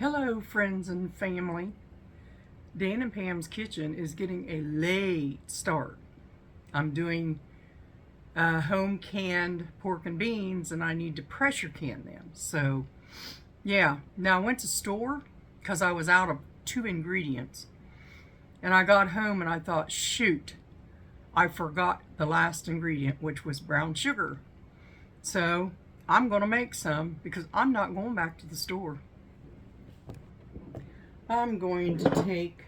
Hello, friends and family. Dan and Pam's Kitchen is getting a late start. I'm doing home canned pork and beans, and I need to pressure can them. So, yeah. Now, I went to store because I was out of 2 ingredients. And I got home and I thought, shoot, I forgot the last ingredient, which was brown sugar. So, I'm going to make some because I'm not going back to the store. I'm going to take,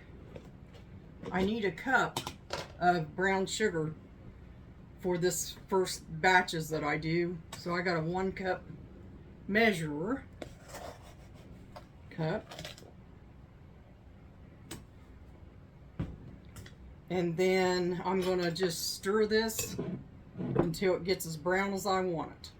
I need a cup of brown sugar for this first batches that I do. So I got a 1 cup measurer cup. And then I'm gonna just stir this until it gets as brown as I want it.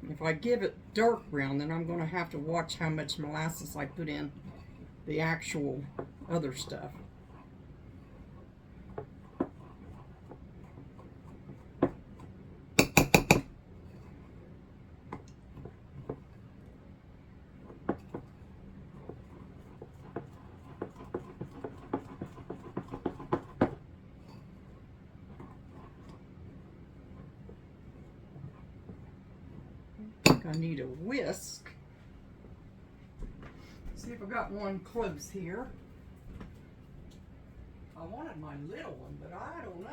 If I give it dark brown, then I'm going to have to watch how much molasses I put in the actual other stuff. I need a whisk. See if I got one close here. I wanted my little one, but I don't know.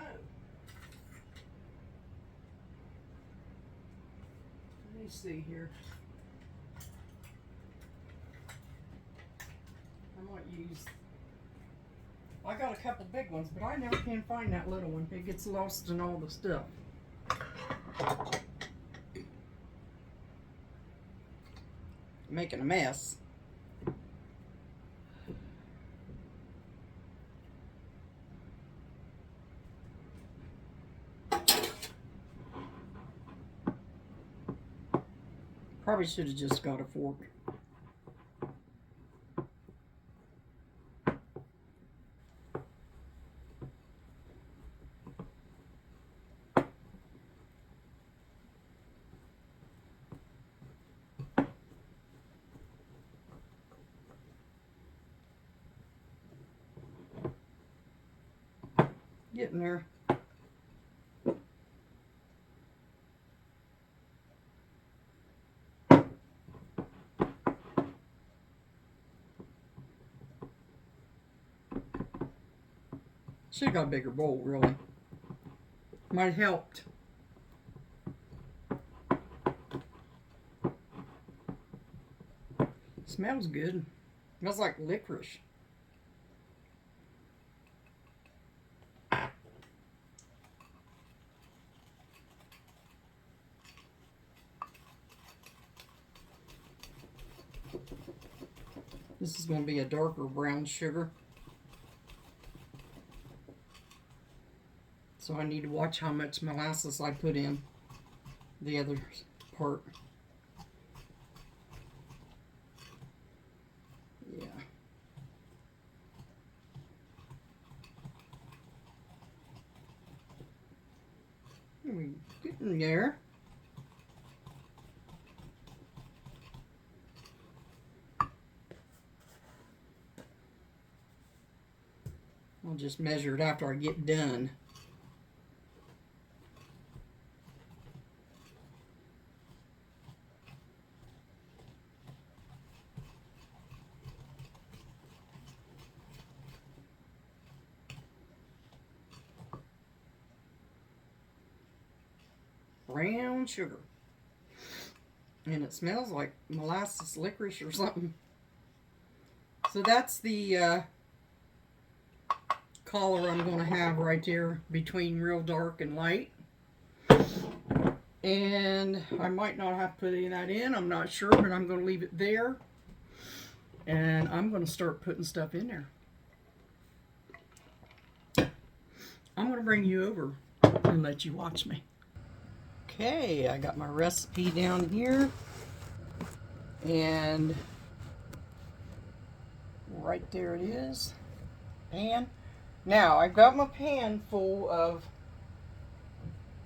Let me see here. I might use, I got a couple big ones, but I never can find that little one. It gets lost in all the stuff. Making a mess. Probably should have just got a fork. Getting there. Should have got a bigger bowl, really. Might have helped. Smells good. Smells like licorice. This is going to be a darker brown sugar. So I need to watch how much molasses I put in the other part. Yeah. We getting there. I'll just measure it after I get done. Brown sugar. And it smells like molasses licorice or something. So that's the color I'm going to have right there between real dark and light. And I might not have to put any of that in. I'm not sure, but I'm going to leave it there. And I'm going to start putting stuff in there. I'm going to bring you over and let you watch me. Okay, I got my recipe down here. And right there it is. Pan. Now, I've got my pan full of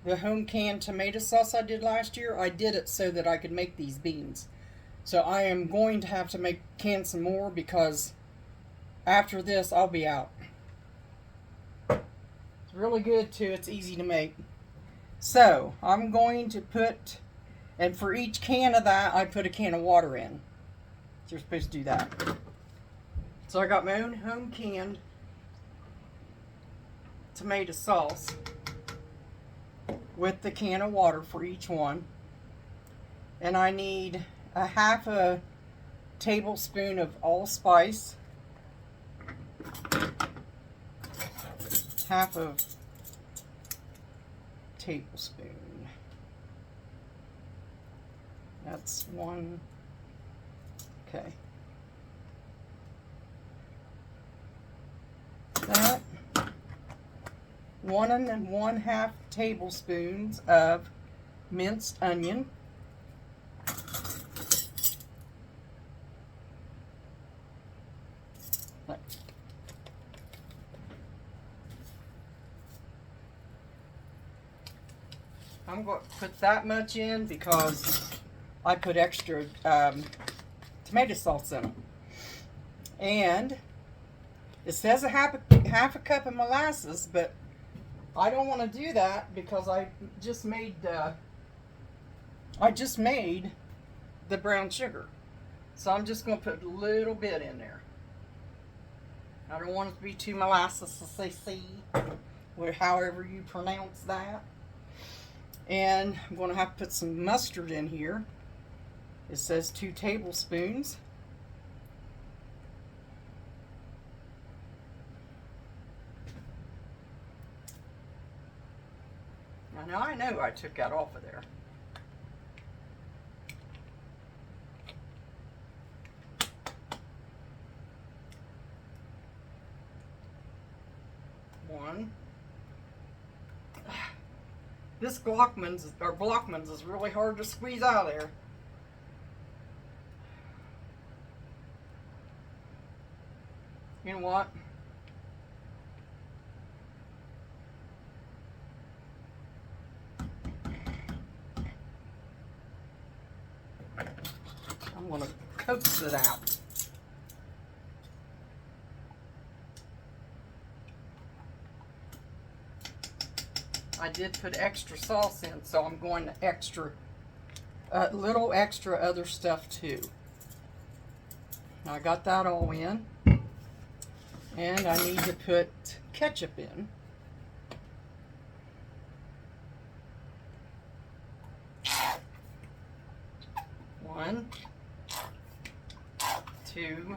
the home canned tomato sauce I did last year, I did it so that I could make these beans. So I am going to have to can some more because after this I'll be out. It's really good too. It's easy to make. So I'm going to put, and for each can of that I put a can of water in. So you're supposed to do that. So I got my own home canned tomato sauce with the can of water for each one. And I need a half a tablespoon of allspice, half a tablespoon. That's one. Okay. That. 1 1/2 tablespoons of minced onion. I'm going to put that much in because I put extra tomato sauce in them. And it says a half a cup of molasses, but I don't want to do that because I just made the brown sugar. So I'm just going to put a little bit in there. I don't want it to be too molasses, as they say, or however you pronounce that. And I'm going to have to put some mustard in here. It says 2 tablespoons. Now I know I took that off of there. One. This Glockman's is really hard to squeeze out of there. You know what? I'm going to coax it out. I did put extra sauce in, so I'm going to little extra other stuff too. Now I got that all in, and I need to put ketchup in. 1, 2,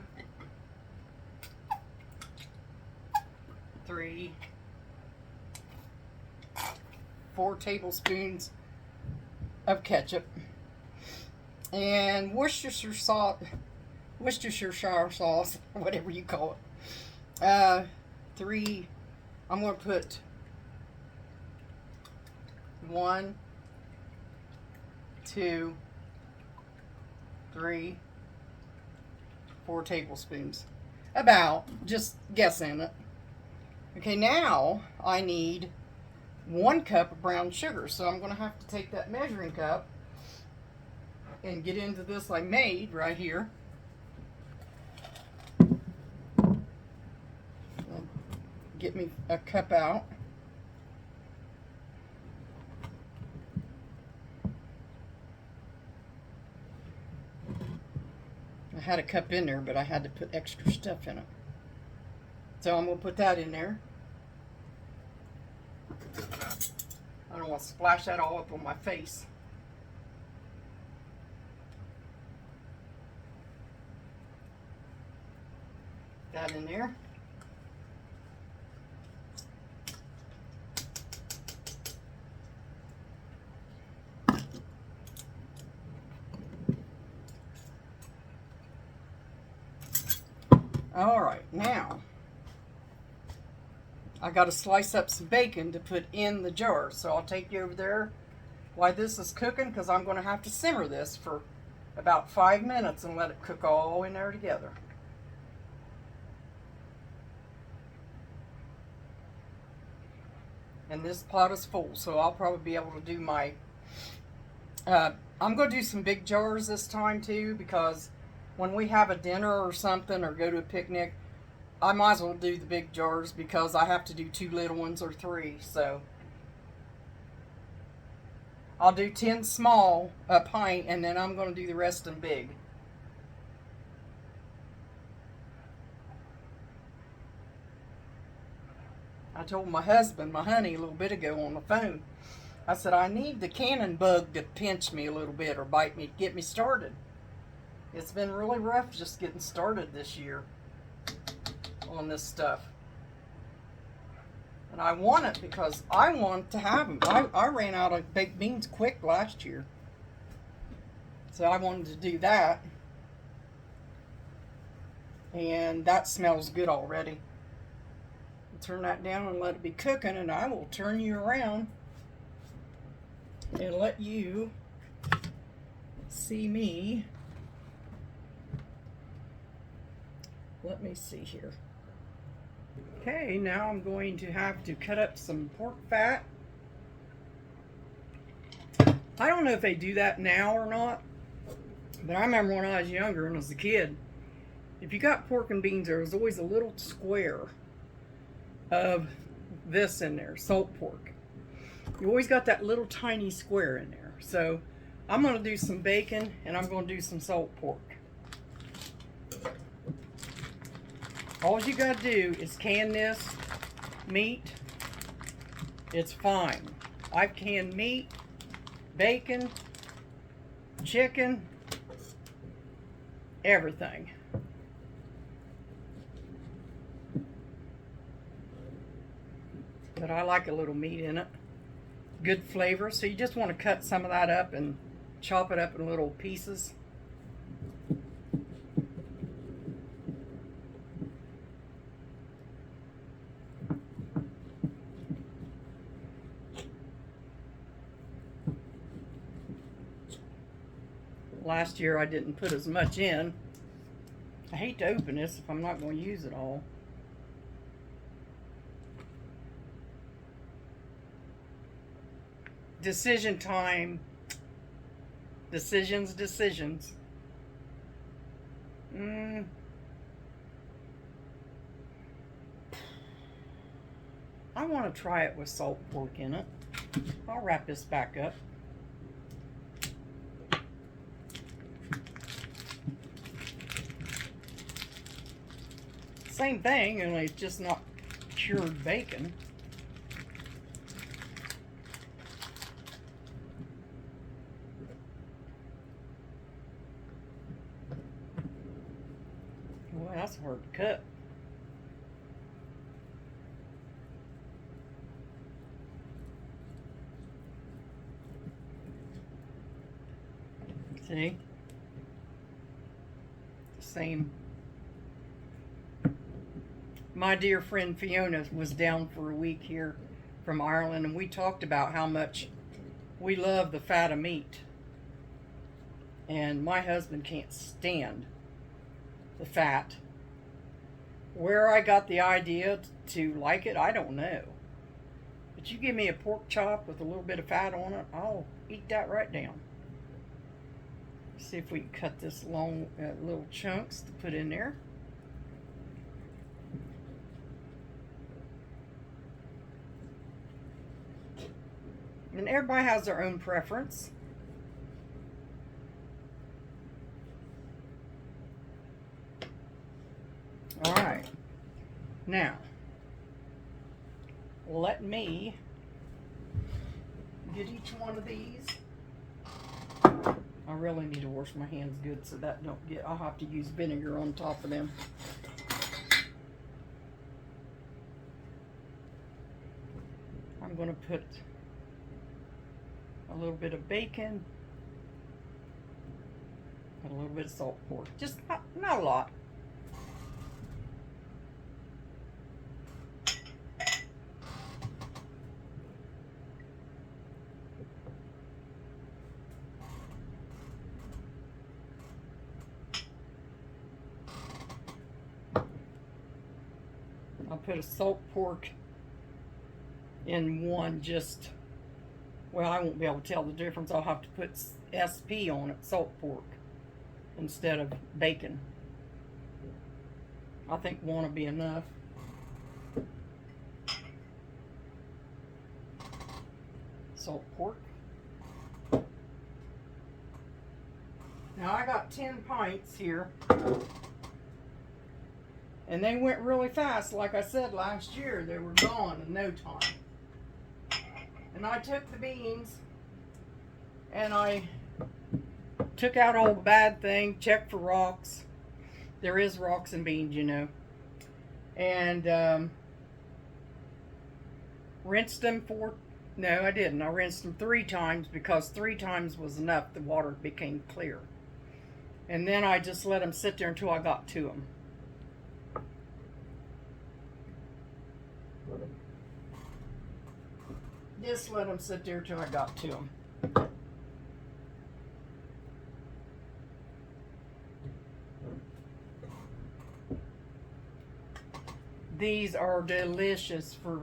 3, 4 tablespoons of ketchup, and Worcestershire sauce, whatever you call it. 3. I'm going to put 1, 2, 3, 4 tablespoons. About, just guessing it. Okay, now I need 1 cup of brown sugar. So I'm going to have to take that measuring cup and get into this I made right here. Get me a cup out. I had a cup in there, but I had to put extra stuff in it. So I'm going to put that in there. I don't want to splash that all up on my face. That in there. All right, now I got to slice up some bacon to put in the jar. So I'll take you over there while this is cooking, because I'm going to have to simmer this for about 5 minutes and let it cook all in there together. And this pot is full, so I'll probably be able to do my, I'm going to do some big jars this time too, because when we have a dinner or something or go to a picnic, I might as well do the big jars because I have to do 2 little ones or 3. So I'll do 10 small, a pint, and then I'm going to do the rest in big. I told my husband, my honey, a little bit ago on the phone, I said, I need the cannon bug to pinch me a little bit or bite me, get me started. It's been really rough just getting started this year on this stuff. And I want it because I want to have them. I ran out of baked beans quick last year. So I wanted to do that. And that smells good already. Turn that down and let it be cooking, and I will turn you around and let you see me. Let me see here. Okay, now I'm going to have to cut up some pork fat. I don't know if they do that now or not, but I remember when I was younger and as a kid, if you got pork and beans, there was always a little square of this in there, salt pork. You always got that little tiny square in there. So I'm going to do some bacon and I'm going to do some salt pork. All you got to do is can this meat. It's fine. I've canned meat, bacon, chicken, everything. But I like a little meat in it. Good flavor. So you just want to cut some of that up and chop it up in little pieces. Last year I didn't put as much in. I hate to open this if I'm not going to use it all. Decision time. Decisions. I want to try it with salt pork in it. I'll wrap this back up. Same thing, only it's just not cured bacon. Well, that's hard to cut. See? The same. My dear friend Fiona was down for a week here from Ireland, and we talked about how much we love the fat of meat. And my husband can't stand the fat. Where I got the idea to like it, I don't know. But you give me a pork chop with a little bit of fat on it, I'll eat that right down. See if we can cut this long little chunks to put in there. And everybody has their own preference. All right. Now, let me get each one of these. I really need to wash my hands good so that don't get, I'll have to use vinegar on top of them. I'm going to put a little bit of bacon and a little bit of salt pork. Just not a lot. I'll put a salt pork in one just, well, I won't be able to tell the difference. I'll have to put SP on it, salt pork, instead of bacon. I think one will be enough. Salt pork. Now I got 10 pints here. And they went really fast. Like I said last year, they were gone in no time. And I took the beans and I took out all the bad thing, checked for rocks. There is rocks in beans, you know. And rinsed them no, I didn't. I rinsed them 3 times because 3 times was enough. The water became clear. And then I just let them sit there until I got to them. Just let them sit there till I got to them. These are delicious for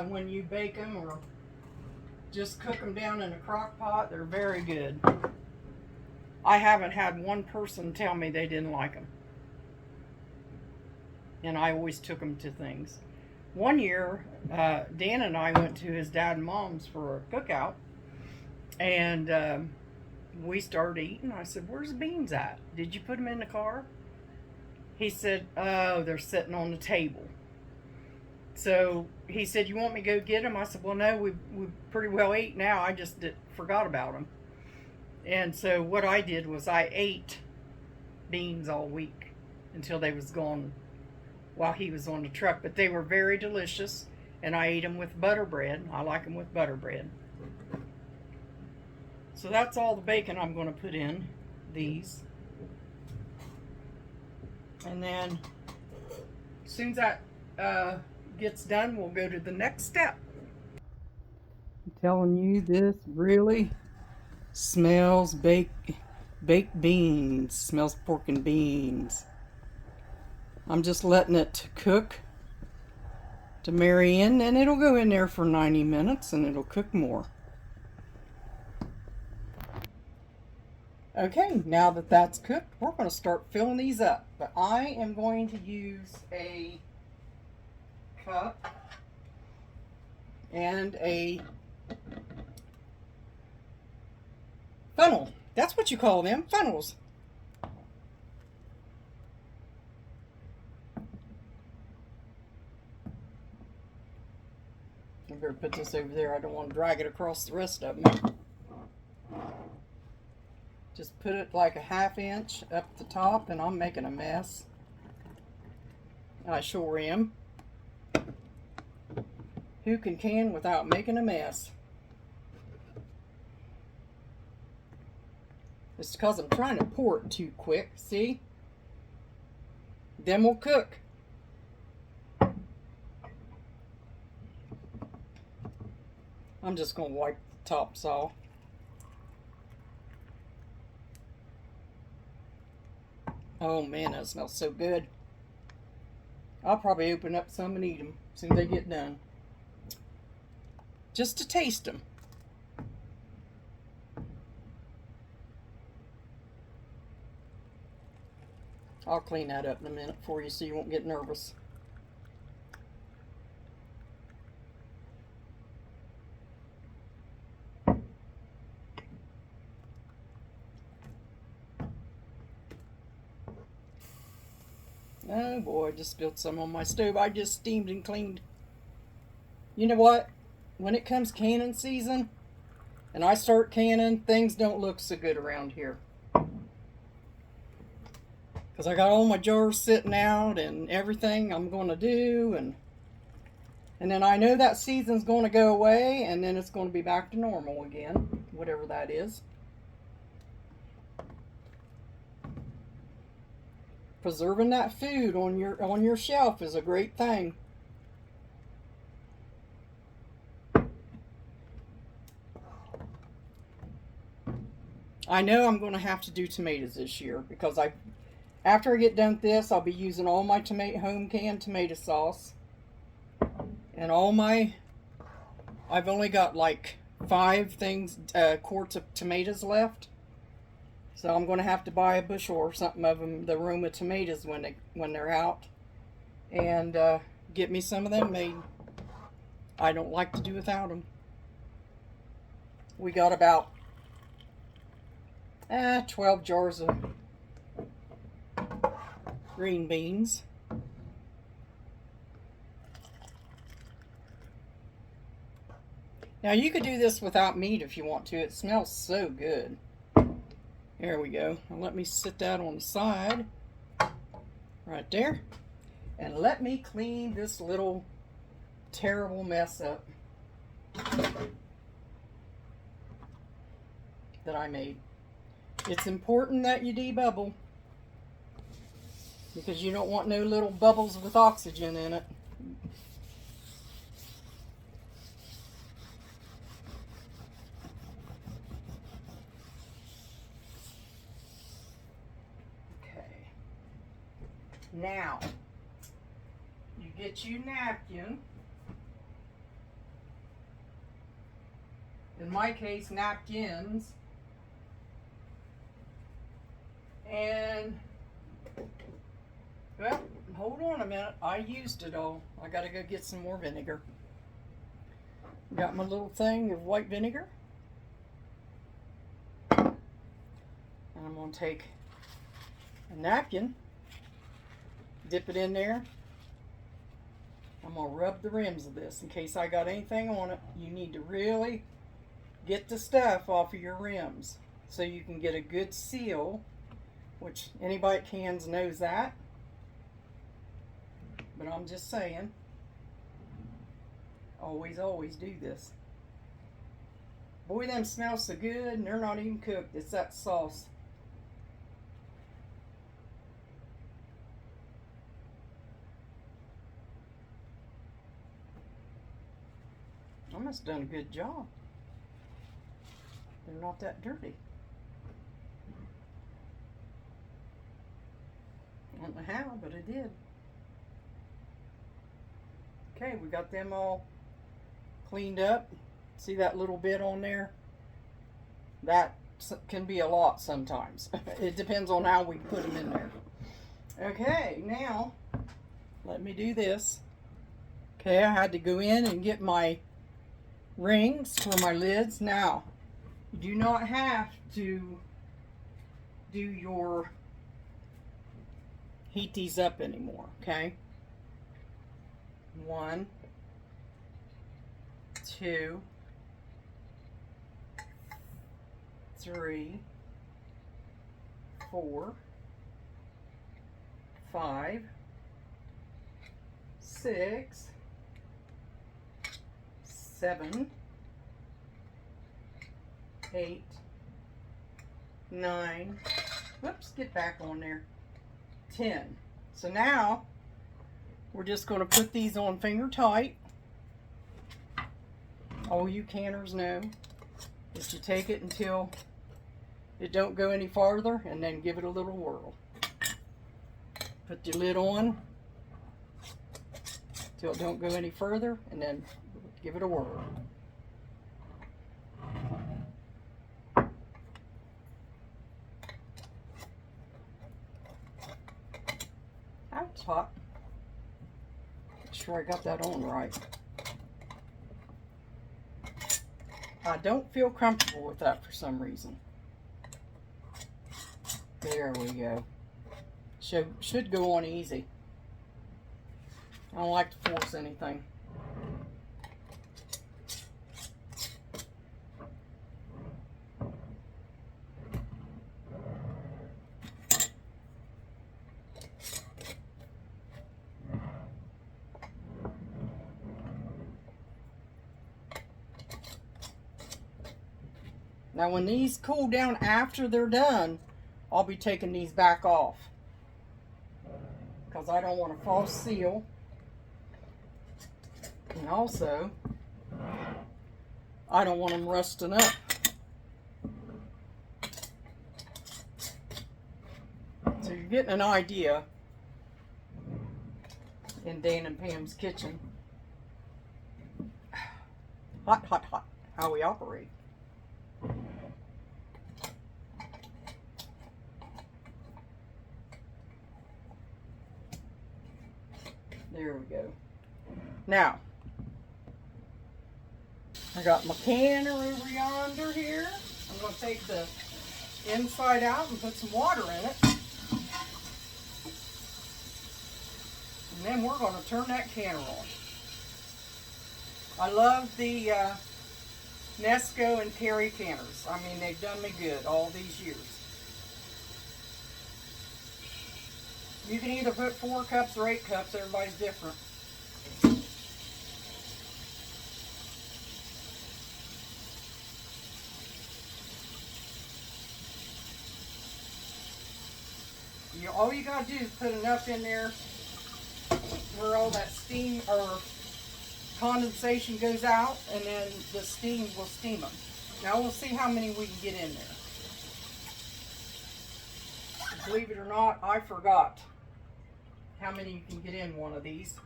when you bake them or just cook them down in a crock pot. They're very good. I haven't had one person tell me they didn't like them. And I always took them to things. One year, Dan and I went to his dad and mom's for a cookout. And we started eating. I said, "Where's the beans at? Did you put them in the car?" He said, "Oh, they're sitting on the table." So he said, "You want me to go get them?" I said, "Well, no, we pretty well ate now. I just forgot about them." And so what I did was I ate beans all week until they was gone while he was on the truck. But they were very delicious, and I ate them with butter bread. I like them with butter bread. So that's all the bacon I'm going to put in these. And then as soon as that gets done, we'll go to the next step. I'm telling you, this really smells baked beans. Smells pork and beans. I'm just letting it cook to marry in, and it'll go in there for 90 minutes and it'll cook more. Okay, now that that's cooked, we're going to start filling these up. But I am going to use a cup and a funnel. That's what you call them, funnels. I better put this over there. I don't want to drag it across the rest of them. Just put it like a 1/2 inch up the top, and I'm making a mess. I sure am. Who can without making a mess? It's because I'm trying to pour it too quick, see? Then we'll cook. I'm just going to wipe the tops off. Oh man, that smells so good. I'll probably open up some and eat them as soon as they get done. Just to taste them. I'll clean that up in a minute for you so you won't get nervous. Oh boy, I just spilled some on my stove. I just steamed and cleaned. You know what? When it comes canning season, and I start canning, things don't look so good around here. Because I got all my jars sitting out and everything I'm going to do. And then I know that season's going to go away, and then it's going to be back to normal again, whatever that is. Preserving that food on your shelf is a great thing. I know I'm going to have to do tomatoes this year because after I get done with this, I'll be using all my home canned tomato sauce and all my I've only got like 5 quarts of tomatoes left. So I'm going to have to buy a bushel or something of them, the Roma tomatoes, when they're out, and get me some of them made. I don't like to do without them. We got about 12 jars of green beans. Now you could do this without meat if you want to. It smells so good. There we go. Now let me sit that on the side. Right there. And let me clean this little terrible mess up that I made. It's important that you debubble, because you don't want no little bubbles with oxygen in it. Now, you get you a napkin. In my case, napkins. And, well, hold on a minute. I used it all. I gotta go get some more vinegar. Got my little thing of white vinegar. And I'm gonna take a napkin. Dip it in there. I'm going to rub the rims of this in case I got anything on it. You need to really get the stuff off of your rims so you can get a good seal, which anybody that cans knows that. But I'm just saying, always, always do this. Boy, them smell so good, and they're not even cooked. It's that sauce. I must have done a good job. They're not that dirty. I don't know how, but I did. Okay, we got them all cleaned up. See that little bit on there? That can be a lot sometimes. It depends on how we put them in there. Okay, now let me do this. Okay, I had to go in and get my rings for my lids. Now, you do not have to heat these up anymore, okay? 1, 2, 3, 4, 5, 6, 7, 8, 9, whoops, get back on there, 10. So now we're just going to put these on finger tight. All you canners know is to take it until it don't go any farther and then give it a little whirl. Put the lid on till it don't go any further and then give it a whirl. That's hot. Make sure I got that on right. I don't feel comfortable with that for some reason. There we go. Should go on easy. I don't like to force anything. Now when these cool down after they're done, I'll be taking these back off, because I don't want a false seal. And also, I don't want them rusting up. So you're getting an idea in Dan and Pam's kitchen hot, hot, hot, how we operate. There we go. Now, I got my canner over yonder here. I'm going to take the inside out and put some water in it. And then we're going to turn that canner on. I love the Nesco and Perry canners. I mean, they've done me good all these years. You can either put 4 cups or 8 cups. Everybody's different. All you got to do is put enough in there where all that steam or condensation goes out, and then the steam will steam them. Now we'll see how many we can get in there. Believe it or not, I forgot how many you can get in one of these.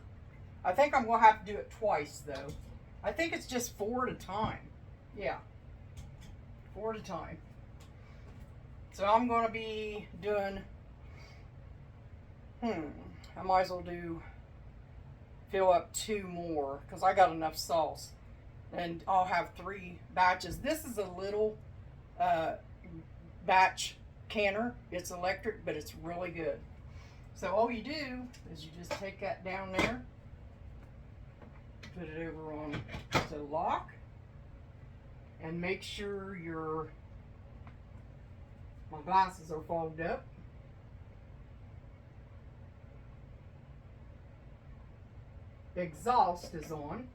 I think I'm going to have to do it twice though. I think it's just 4 at a time. Yeah, 4 at a time. So I'm going to be doing, I might as well fill up 2 more because I got enough sauce. And I'll have 3 batches. This is a little batch canner. It's electric, but it's really good. So all you do is you just take that down there, put it over on the lock, and make sure my glasses are fogged up. Exhaust is on,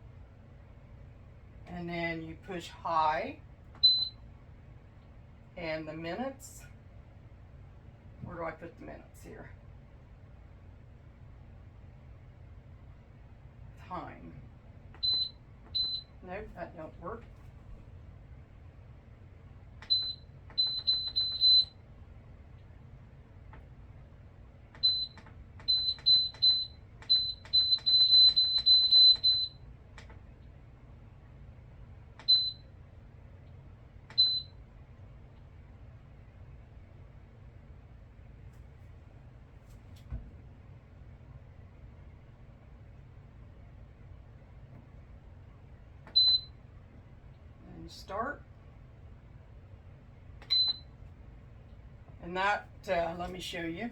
and then you push high, and the minutes, where do I put the minutes here? Time. Nope, that don't work. Start, and that let me show you.